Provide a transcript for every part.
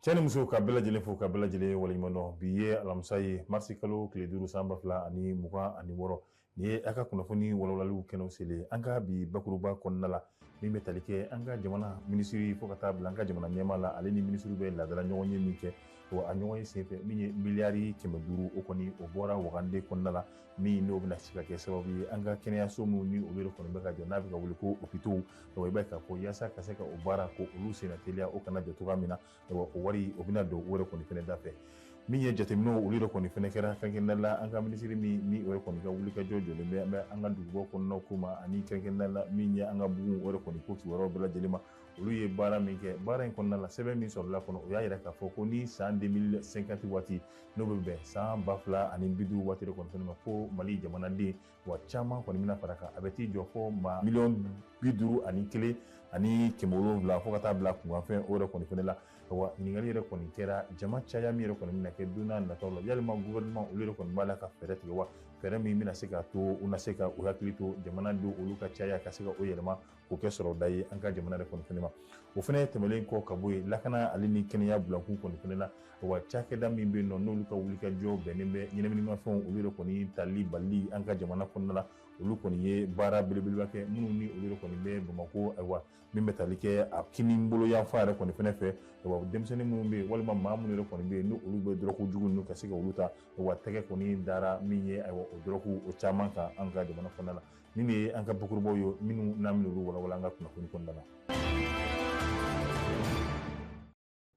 Cɛni muso ka bɛɛ lajɛlen fo ka bɛɛ lajɛlen waleɲumandɔn bi ye alamisa ye marisi kalo tile 5 san 2026 nin ye a ka kunnafoni walawalaliw kɛnɛw selen an ka bi bakuruba kɔnɔna la min bɛ tali kɛ an ka jamana minisiri fo ka taa bila an ka jamana ɲɛmaa la ale ni minisiri bɛ laadala ɲɔgɔn ye min kɛ wa a ɲɔgɔn ye senfɛ min ye miliyari 500 o kɔni o bɔra wagande kɔnɔna la min n'o bɛna se ka kɛ sababu ye an ka kɛnɛyaso minnu ni olu yɛrɛ kɔni bɛ ka jɔ n'a bɛ ka wuli ko hôpitaux i b'a ye k'a fɔ yaasa ka se ka o baara ko olu senna teliya o kana jɔ cogoya min na o wari o bɛna don o yɛrɛ kɔni fɛnɛ da fɛ min ye jateminɛw olu yɛrɛ kɔni fɛnɛ kɛra kɛrɛnkɛrɛnnenya la an ka minisiri min ni o yɛrɛ kɔni ka wulikajɔ jɔlen bɛ an ka dugubaw kɔnɔnaw ko ma ani kɛrɛnkɛrɛnnenya la min ye an ka bugun o yɛrɛ kɔni ko kibaruyaw bɛɛ lajɛlen ma olu ye baara min kɛ baara in kɔnɔna la sɛbɛn min sɔrɔla kɔnɔ o y'a yira k'a fɔ ko ni san 2050 waati n'o bɛ bɛn san 2050 waati de kɔni fɛnɛ ma ko Mali jamanaden wa caman kɔni bɛna fara kan a bɛ t'i jɔ fɔ maa 51,000 ani 700 fo ka taa bila kunkanfɛn o yɛrɛ kɔni fɛnɛ la wa ɲininkali yɛrɛ kɔni kɛra jama caya min yɛrɛ kɔni bɛna kɛ don n'a nataw la yalima gouvernement olu yɛrɛ kɔni b'a la ka fɛɛrɛ tigɛ wa fɛɛrɛ min bɛna se k'a to u na se ka u hakili to jamanadenw olu ka caya ka se ka o yɛlɛma k'o kɛ sɔrɔda ye an ka jamana yɛrɛ kɔni fɛnɛ ma o fɛnɛ tɛmɛlen kɔ ka bɔ yen lakana ale ni kɛnɛya bulakun kɔni fɛnɛ la wa cakɛda min bɛ yen nɔ n'olu ka wulikajɔ bɛnnen bɛ ɲɛnaminimafɛnw olu yɛrɛ kɔni tali bali an ka jamana kɔnɔna la olu kɔni ye baara belebeleba kɛ minnu ni olu yɛrɛ kɔni bɛ Bamako ayiwa min bɛ tali kɛ a kinibolo yanfan yɛrɛ kɔni fɛnɛ fɛ wa denmisɛnnin minnu bɛ yen walima maa minnu yɛrɛ kɔni bɛ yen ni olu bɛ dɔrɔgu jugu ninnu ka se ka olu ta wa tɛgɛ kɔni dara min ye ayiwa o dɔrɔgu o caman kan an ka jamana kɔnɔna la nin de ye an ka bakurubaw ye minnu n'an bɛna olu walawala an ka kunnafoni kɔnɔna la.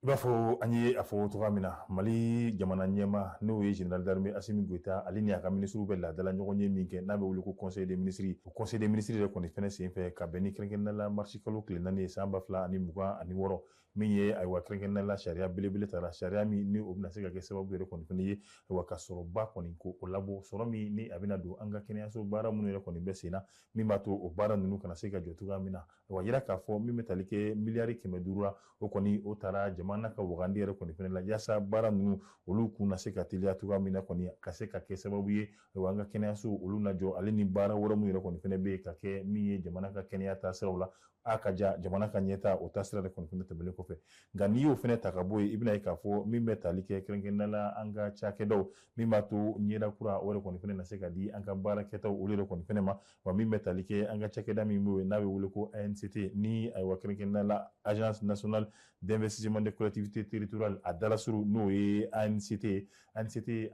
I b'a fɔ an ye a fɔ cogoya min na Mali jamana ɲɛmaa n'o ye général d'armée Assimi Goïta ale ni a ka minisiriw bɛ laadala ɲɔgɔn ye min kɛ n'a bɛ wele ko conseil des ministres o conseil des ministres yɛrɛ kɔni fɛnɛ senfɛ ka bɛn ni kɛrɛnkɛrɛnnenya la marisi kalo tile 4 ye san 2026 min ye ayiwa kɛrɛnkɛrɛnnenya la sariya belebele tara sariya min ni o bɛna se ka kɛ sababu yɛrɛ kɔni fɛnɛ ye ayiwa ka sɔrɔba kɔni ko o labɔ sɔrɔ min ni a bɛna don an ka kɛnɛyaso baara minnu yɛrɛ kɔni bɛ sen na min b'a to o baara ninnu kana se ka jɔ cogoya min na wa yira k'a fɔ min bɛ tali kɛ miliyari 500 la o kɔni o taara jamana ka wagandi yɛrɛ kɔni fɛnɛ la yaasa baara ninnu olu kun na se ka teliya cogoya min na kɔni ka se ka kɛ sababu ye an ka kɛnɛyaso olu najɔ ale ni baara wɛrɛ min yɛrɛ kɔni fɛnɛ bɛ ka kɛ min ye jamana ka kɛnɛya taasiraw la a ka ja jamana ka ɲɛta o taasira de kɔni fɛnɛ tɛmɛlen kɔfɛ nka n'i y'o fɛnɛ ta ka bɔ yen i bɛna ye k'a fɔ min bɛ tali kɛ kɛrɛnkɛrɛnnenya la an ka cakɛdaw min b'a to ɲɛda kura o yɛrɛ kɔni fɛnɛ na se ka di an ka baarakɛtaw olu yɛrɛ kɔni fɛnɛ ma wa min bɛ tali kɛ an ka cakɛda min bɛ yen n'a bɛ wele ko ANCT ni ayiwa kɛrɛnkɛrɛnnenya la agence nationale d'investissement des collectivités territoriales a dalasuru n'o ye ANCT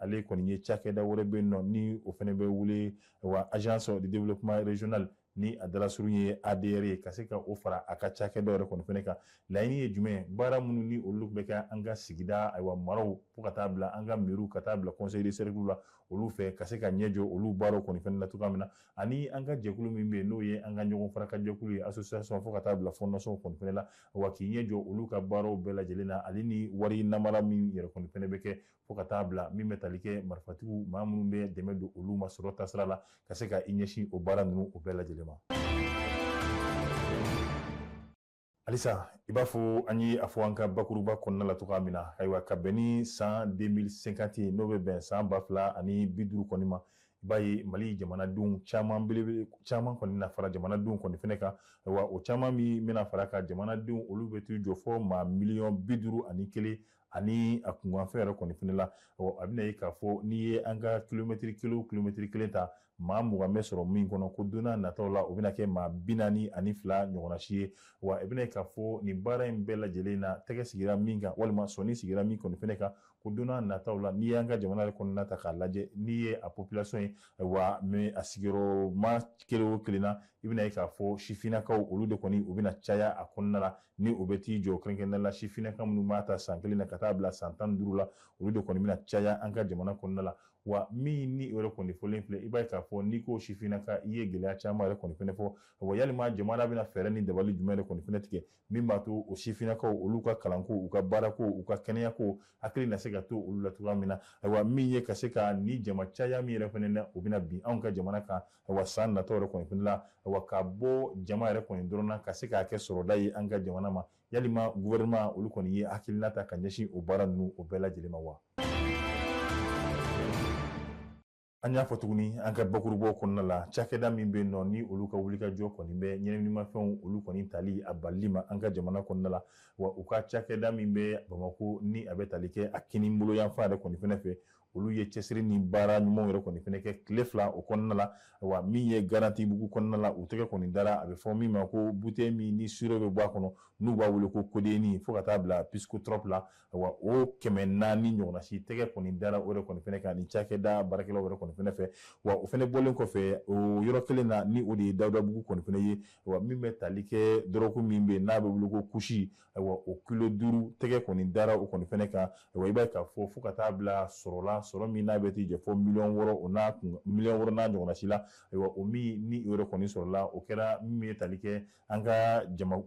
ale kɔni ye cakɛda wɛrɛ bɛ yen nɔ ni o fɛnɛ bɛ wele wa agence de développement régional ni a dalasuru ye ADR ye ka se ka o fara a ka cakɛda yɛrɛ kɔni fɛnɛ kan laɲini ye jumɛn baara minnu ni olu bɛ kɛ an ka sigida ayiwa maraw fo ka taa bila an ka mairie ka taa bila conseil de cercle la olu fɛ ka se ka ɲɛ jɔ olu baaraw kɔni fɛnɛ la cogoya min na ani an ka jɛkulu min bɛ yen n'o ye an ka ɲɔgɔn faraka jɛkulu ye association fo ka taa bila fondation kɔni fɛnɛ la wa k'i ɲɛ jɔ olu ka baaraw bɛɛ lajɛlen na ale ni wari namara min yɛrɛ kɔni fɛnɛ bɛ kɛ fo ka taa bila min bɛ tali kɛ marifatigiw maa minnu bɛ dɛmɛ don olu ma sɔrɔ taasira la ka se ka i ɲɛsin o baara ninnu o bɛɛ lajɛlen ma. Halisa i b'a fɔ an ye a fɔ an ka bakuruba kɔnɔna la cogoya min na ayiwa ka bɛn ni san 2050 n'o bɛ bɛn san 2050 kɔni ma i b'a ye Mali jamanadenw caman belebele caman kɔni na fara jamanadenw kɔni fɛnɛ kan wa o caman min bɛna fara kan jamanadenw olu bɛ t'u jɔ fɔ maa 51,000 ani a kunkanfɛn yɛrɛ kɔni fɛnɛ la a bɛna ye k'a fɔ n'i ye an ka kilomɛtiri kelen ta maa 20 bɛ sɔrɔ min kɔnɔ ko don n'a nataw la o bɛna kɛ maa 42 ɲɔgɔnna si ye wa i bɛna ye k'a fɔ nin baara in bɛɛ lajɛlen na tɛgɛ sigira min kan walima sɔni sigira min kɔni fɛnɛ kan ko don n'a nataw la n'i y'an ka jamana yɛrɛ kɔnɔna ta k'a lajɛ n'i ye a population ye wa mais a sigiyɔrɔma kelen o kelen na i bɛna ye k'a fɔ sifinnakaw olu de kɔni u bɛna caya a kɔnɔna la ni o bɛ t'i jɔ kɛrɛnkɛrɛnnenya la sifinnaka minnu b'a ta san 1 na ka taa bila san 15 la olu de kɔni bɛna caya an ka jamana kɔnɔna la wa min ni o yɛrɛ kɔni fɔlen filɛ i b'a ye k'a fɔ n'i ko sifinnaka i ye gɛlɛya caman yɛrɛ kɔni fɛnɛ fɔ wa yalima jamana bɛna fɛɛrɛ ni dabali jumɛn yɛrɛ kɔni fɛnɛ tigɛ min b'a to o sifinnakaw olu ka kalanko u ka baarako u ka kɛnɛyako hakili na se ka to olu la cogoya min na ayiwa min ye ka se ka ni jama caya min yɛrɛ fɛnɛ na o bɛna bin anw ka jamana kan ayiwa san nataw yɛrɛ kɔni fɛnɛ la ayiwa ka bɔ jama yɛrɛ kɔni dɔrɔn na ka se k'a kɛ sɔrɔda ye an ka jamana ma yalima gouvernement olu kɔni ye hakilina ta ka ɲɛsin o baara ninnu o bɛɛ lajɛlen ma wa. an y'a fɔ tuguni an ka bakurubɔ kɔnɔna la cakɛda min bɛ nɔ ni olu ka wulikajɔ kɔni bɛ ɲɛnaminimafɛnw olu kɔni tali a balili ma an ka jamana kɔnɔna la wa u ka cakɛda min bɛ Bamako ni a bɛ tali kɛ a kini bolo yanfan yɛrɛ kɔni fɛnɛ fɛ olu ye cɛsiri ni baara ɲumanw yɛrɛ kɔni fɛnɛ kɛ tile 2 o kɔnɔna la wa min ye garanti bugu kɔnɔna la u tɛgɛ kɔni dara a bɛ fɔ min ma ko bute min ni suro bɛ bɔ a kɔnɔ n'u b'a wele ko kodeni fo ka taa bila piscotrop la wa o 400 ɲɔgɔnna si tɛgɛ kɔni dara o yɛrɛ kɔni fɛnɛ kan ni cakɛda baarakɛlaw yɛrɛ kɔni fɛnɛ fɛ wa o fɛnɛ bɔlen kɔfɛ o yɔrɔ kelen na ni o de ye Dawuda bugu kɔni fɛnɛ ye wa min bɛ tali kɛ dɔrɔku min bɛ n'a bɛ wele ko kusi wa o kilo 5 tɛgɛ kɔni dara o kɔni fɛnɛ kan wa i b'a ka fo ka taa bila sɔrɔ min n'a bɛ ti jɛ fɔ miliyɔn 6 n'a ɲɔgɔnna si la wa o min ni o yɛrɛ kɔni sɔrɔla o kɛra min ye tali kɛ an ka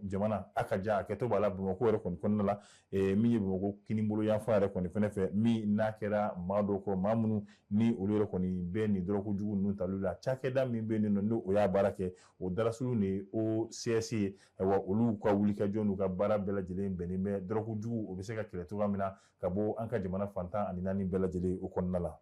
jamana a ka ja a kɛtɔ b'a la Bamakɔ yɛrɛ kɔni kɔnɔna la min ye Bamakɔ kinibolo yanfan yɛrɛ kɔni fɛnɛ fɛ min n'a kɛra maa dɔw kɔ maa minnu ni olu yɛrɛ kɔni bɛ nin dɔrɔku jugu ninnu tali la cakɛda min bɛ nin nɔ n'o o y'a baara kɛ o darasulu de o CS ye wa olu ka wulikajɔ n'u ka baara bɛɛ lajɛlen bɛnnen bɛ dɔrɔku jugu o bɛ se ka kɛlɛ cogoya min na ka bɔ an ka jamana fantan ani 4 bɛɛ lajɛlen o kɔnɔna la.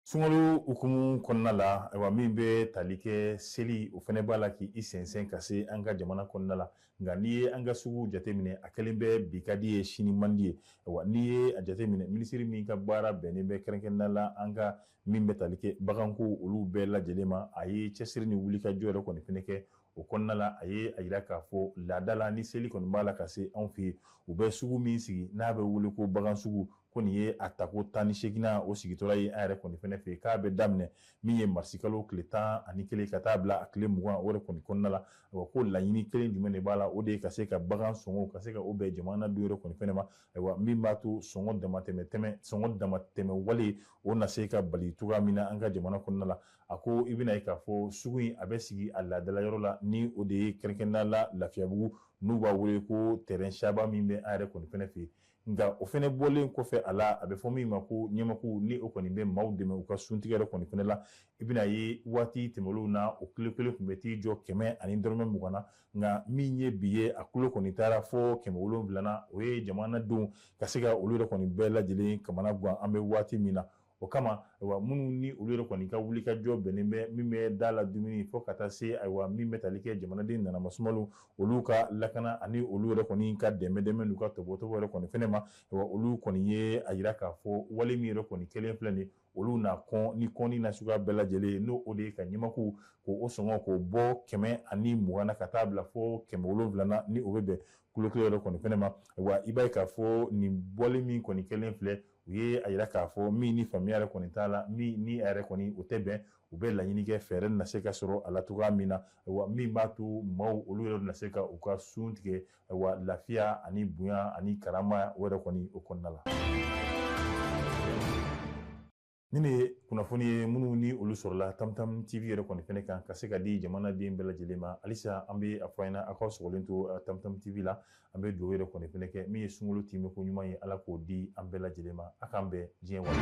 Sunkalo hukumu kɔnɔna la ayiwa min bɛ tali kɛ seli o fɛnɛ b'a la k'i sɛnsɛn ka se an ka jamana kɔnɔna la nka n'i ye an ka sugu jateminɛ a kɛlen bɛ bi ka di ye sini man di ye ayiwa n'i ye a jateminɛ minisiri min ka baara bɛnnen bɛ kɛrɛnkɛrɛnnenya la an ka min bɛ tali kɛ baganko olu bɛɛ lajɛlen ma a ye cɛsiri ni wulikajɔ yɛrɛ kɔni fɛnɛ kɛ o kɔnɔna la a ye a yira k'a fɔ laada la ni seli kɔni b'a la ka se anw fɛ yen u bɛ sugu min sigi n'a bɛ wele ko bagan sugu ko nin ye a tako 18nan o sigitɔla ye an yɛrɛ kɔni fɛnɛ fɛ yen k'a bɛ daminɛ min ye marsikalo tile 11 ka taa bila a tile 20 o de kɔni kɔnɔna la wa ko laɲini kelen jumɛn de b'a la o de ye ka se ka bagan sɔngɔ ka se ka o bɛn jamana dɔ yɛrɛ kɔni fɛnɛ ma ayiwa min b'a to sɔngɔ damatɛmɛ wale o na se ka bali cogoya min na an ka jamana kɔnɔna la a ko i bɛna ye k'a fɔ sugu in a bɛ sigi a laadala yɔrɔ la ni o de ye kɛrɛnkɛrɛnnenya la Lafiyabugu n'u b'a wele ko terrain saba min bɛ an yɛrɛ kɔni fɛnɛ fɛ yen nka o fɛnɛ bɔlen kɔfɛ a la a bɛ fɔ min ma ko ɲɛmaku ni o kɔni bɛ maaw dɛmɛ u ka suntigɛ yɛrɛ kɔni fɛnɛ la i bɛna ye waati tɛmɛnlenw na o kilo kelen tun bɛ t'i jɔ 120 na nka min ye bi ye a kilo kɔni taara fɔ 170 na o ye jamanadenw ka se ka olu yɛrɛ kɔni bɛɛ lajɛlen kamana gan an bɛ waati min na o kama ayiwa minnu ni olu yɛrɛ kɔni ka wulikajɔ bɛnnen bɛ min bɛ da la dumuni fo ka taa se ayiwa min bɛ tali kɛ jamanaden nanamasumalu olu ka lakana ani olu yɛrɛ kɔni ka dɛmɛ n'u ka tɔbɔtɔbɔ yɛrɛ kɔni fɛnɛ ma ayiwa olu kɔni ye a yira k'a fɔ wale min yɛrɛ kɔni kelen filɛ nin olu na kɔn ni kɔnni na suguya bɛɛ lajɛlen n'o o de ye ka ɲɛmaku k'o sɔngɔ k'o bɔ 120 na ka taa bila fo 170 na ni o bɛ bɛn kulo kelen yɛrɛ kɔni fɛnɛ ma ayiwa i b'a ye k'a fɔ nin bɔli min kɔni kelen filɛ u ye a yira k'a fɔ min ni faamuya yɛrɛ kɔni t'a la min ni a yɛrɛ kɔni o tɛ bɛn u bɛ laɲini kɛ fɛɛrɛ na se ka sɔrɔ a la cogoya min na ayiwa min b'a to maaw olu yɛrɛ na se ka u ka sun tigɛ ayiwa lafiya ani bonya ani karama o yɛrɛ kɔni o kɔnɔna la. Nin de ye kunnafoni ye minnu ni olu sɔrɔla Tamtam TV yɛrɛ kɔni fɛnɛ kan ka se ka di jamanaden bɛɛ lajɛlen ma halisa an bɛ a fɔ an ɲɛna aw ka sɔgɔlen to Tamtam TV la an bɛ dugawu yɛrɛ kɔni fɛnɛ kɛ min ye sunkalo timɛ ko ɲuman ye Ala k'o di an bɛɛ lajɛlen ma a k'an bɛn diɲɛ wari